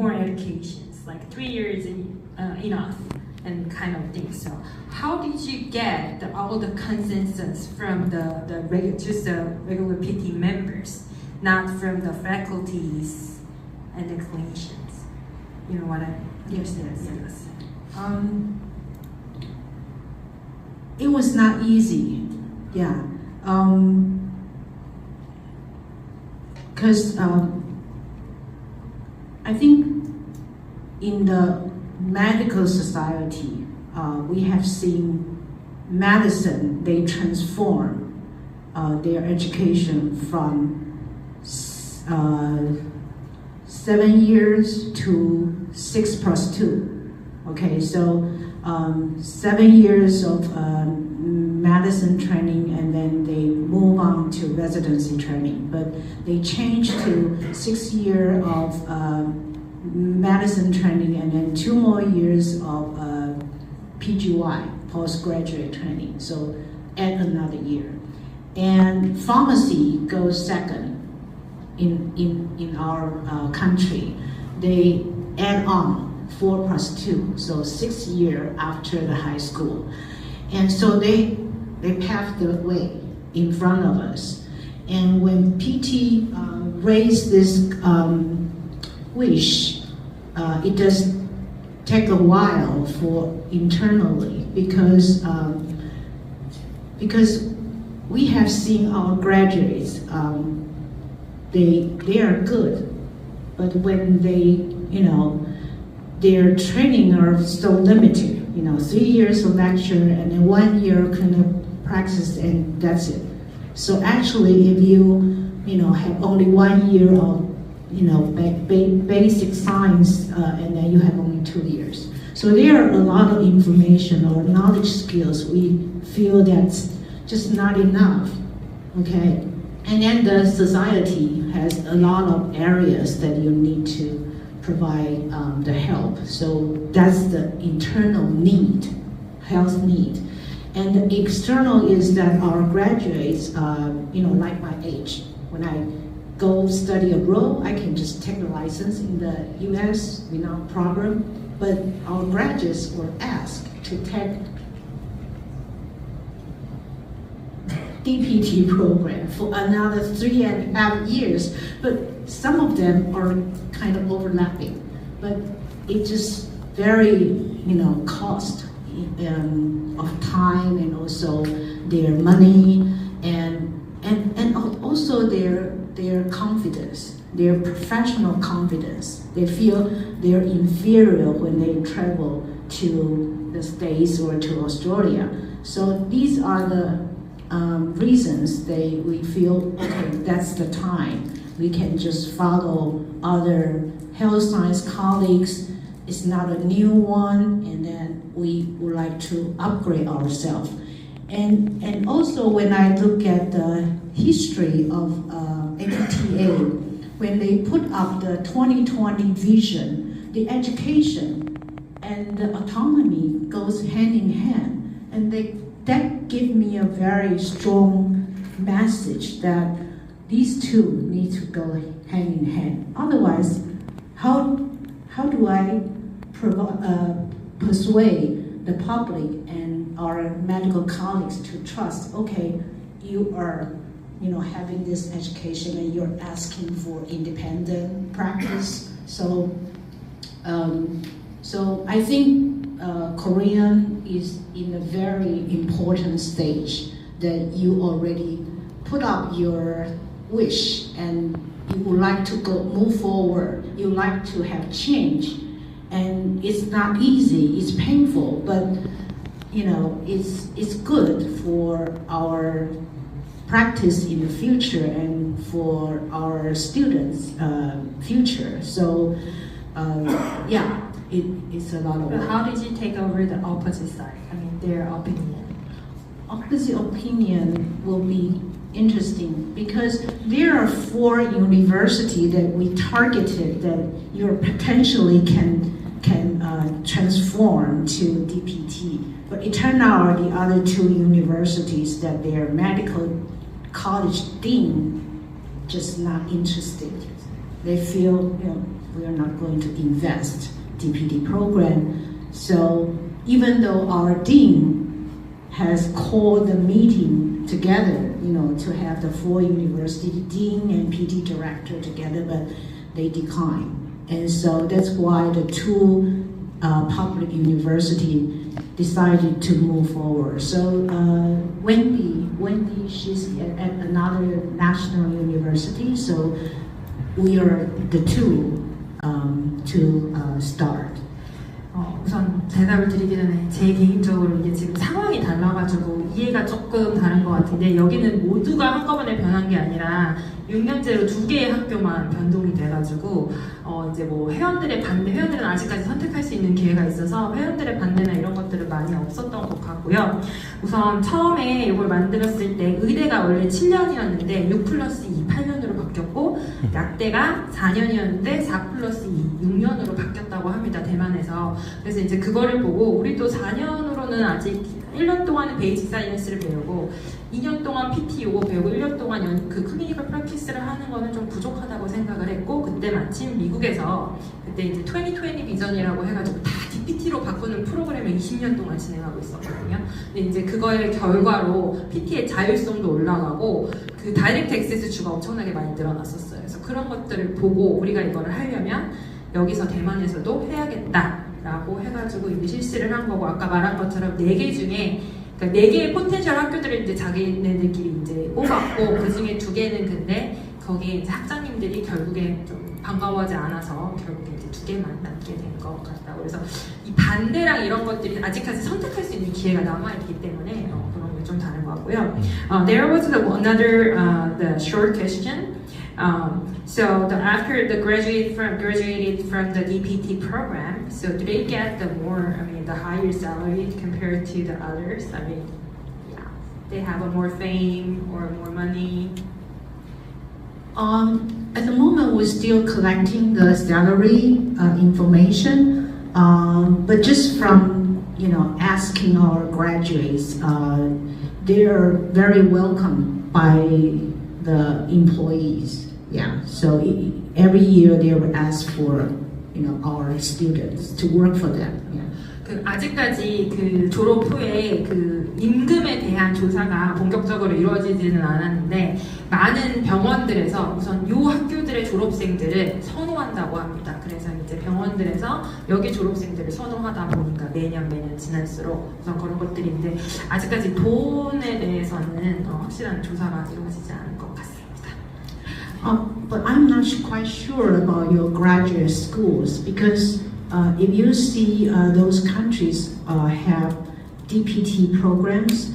more educations, like 3 years enough, and kind of thing. So how did you get all the consensus from the regular PT members, not from the faculties and the clinicians? You know what I mean? Yes. It was not easy, yeah. Because I think in the medical society, we have seen medicine, they transform their education from 7 years to 6+2. Okay, so 7 years of medicine training, and then they move on to residency training. But they changed to 6 years of medicine training, and then 2 more years of PGY, postgraduate training. So add another year. And pharmacy goes second in our country. They add on 4+2, so 6 years after the high school. And so they paved the way in front of us. And when PT raised this wish, it does take a while for internally, because we have seen our graduates, they are good, but when their training are so limited, 3 years of lecture and then 1 year kind of practice, and that's it. So actually, if you have only 1 year of basic science, and then you have only 2 years. So there are a lot of information or knowledge skills we feel that's just not enough. Okay, and then the society has a lot of areas that you need to provide the help. So that's the internal need, health need. And the external is that our graduates, like my age, when I go study abroad, I can just take the license in the US without problem. But our graduates were asked to take DPT program for another 3.5 years, but some of them are kind of overlapping. But it just very, cost of time, and also their money, and also their confidence, their professional confidence. They feel they're inferior when they travel to the States or to Australia. So these are the reasons we feel, okay, that's the time. We can just follow other health science colleagues. It's not a new one, and then we would like to upgrade ourselves. And also when I look at the history of APTA, when they put up the 2020 vision, the education and the autonomy goes hand in hand. And that gave me a very strong message that these two need to go hand in hand. Otherwise, how do I persuade the public and our medical colleagues to trust, okay, you are having this education and you're asking for independent practice. So I think Korean is in a very important stage that you already put up your wish and you would like to move forward. You like to have change, and it's not easy. It's painful, but it's good for our practice in the future and for our students' future. So it's a lot of work. But how did you take over the opposite side? I mean, their opinion. Opposite opinion will be interesting because there are 4 universities that we targeted that you potentially can transform to DPT. But it turned out the other 2 universities that their medical college dean just not interested. They feel we are not going to invest DPT program. So even though our dean has called the meeting together, to have the 4 university dean and PT director together, but they declined. And so that's why the 2 public university decided to move forward. So Wendy, she's at another national university, so we are the 2 to start. 우선 대답을 드리기 전에 제 개인적으로 이게 지금 상황이 달라가지고 이해가 조금 다른 것 같은데, 여기는 모두가 한꺼번에 변한 게 아니라 6년째로 2개의 학교만 변동이 돼가지고 이제 뭐 회원들은 아직까지 선택할 수 있는 기회가 있어서 회원들의 반대나 이런 것들은 많이 없었던 것 같고요. 우선 처음에 이걸 만들었을 때 의대가 원래 7년이었는데 6+2 8년으로 바뀌었고, 약대가 4년이었는데 4+2 6년으로 바뀌었다고 합니다, 대만에서. 그래서 이제 그거를 보고 우리도 4년으로는 아직 1년 동안은 베이직 사이언스를 배우고 2년 동안 PT 요거 배우고 1년 동안 그 클리니컬 프랙티스를 하는 거는 좀 부족하다고 생각을 했고, 그때 마침 미국에서 그때 이제 2020 비전이라고 해가지고 다 DPT로 바꾸는 프로그램을 20년 동안 진행하고 있었거든요. 근데 이제 그거의 결과로 PT의 자율성도 올라가고 그 다이렉트 액세스 주가 엄청나게 많이 늘어났었어요. 그래서 그런 것들을 보고 우리가 이거를 하려면 여기서 대만에서도 해야겠다라고 해가지고 이제 실시를 한 거고, 아까 말한 것처럼 4개 중에 그러니까 4개의 포텐셜 학교들을 이제 자기네들끼리 이제 뽑았고, 그 중에 2개는 근데 거기에 이제 학장님들이 결국에 좀 반가워하지 않아서 결국에 이제 2개만 남게 된 것 같다고. 그래서 이 반대랑 이런 것들이 아직까지 선택할 수 있는 기회가 남아있기 때문에 그런 게 좀 다른 것 같고요. There was another the short question. So after the graduated from the DPT program, so do they get the higher salary compared to the others? I mean, yeah, they have a more fame or more money. At the moment, we're still collecting the salary information, but just from asking our graduates, they are very welcome by the employees. Yeah, so every year they will ask for our students to work for them. Yeah. 아직까지 그 졸업 후에 그 임금에 대한 조사가 본격적으로 이루어지지는 않았는데, 많은 병원들에서 우선 이 학교들의 졸업생들을 선호한다고 합니다. 그래서 이제 병원들에서 여기 졸업생들을 선호하다 보니까 매년 지날수록 우선 그런 것들인데, 아직까지 돈에 대해서는 확실한 조사가 이루어지지 않은 것 같습니다. But I'm not quite sure about your graduate schools, because if you see those countries have DPT programs,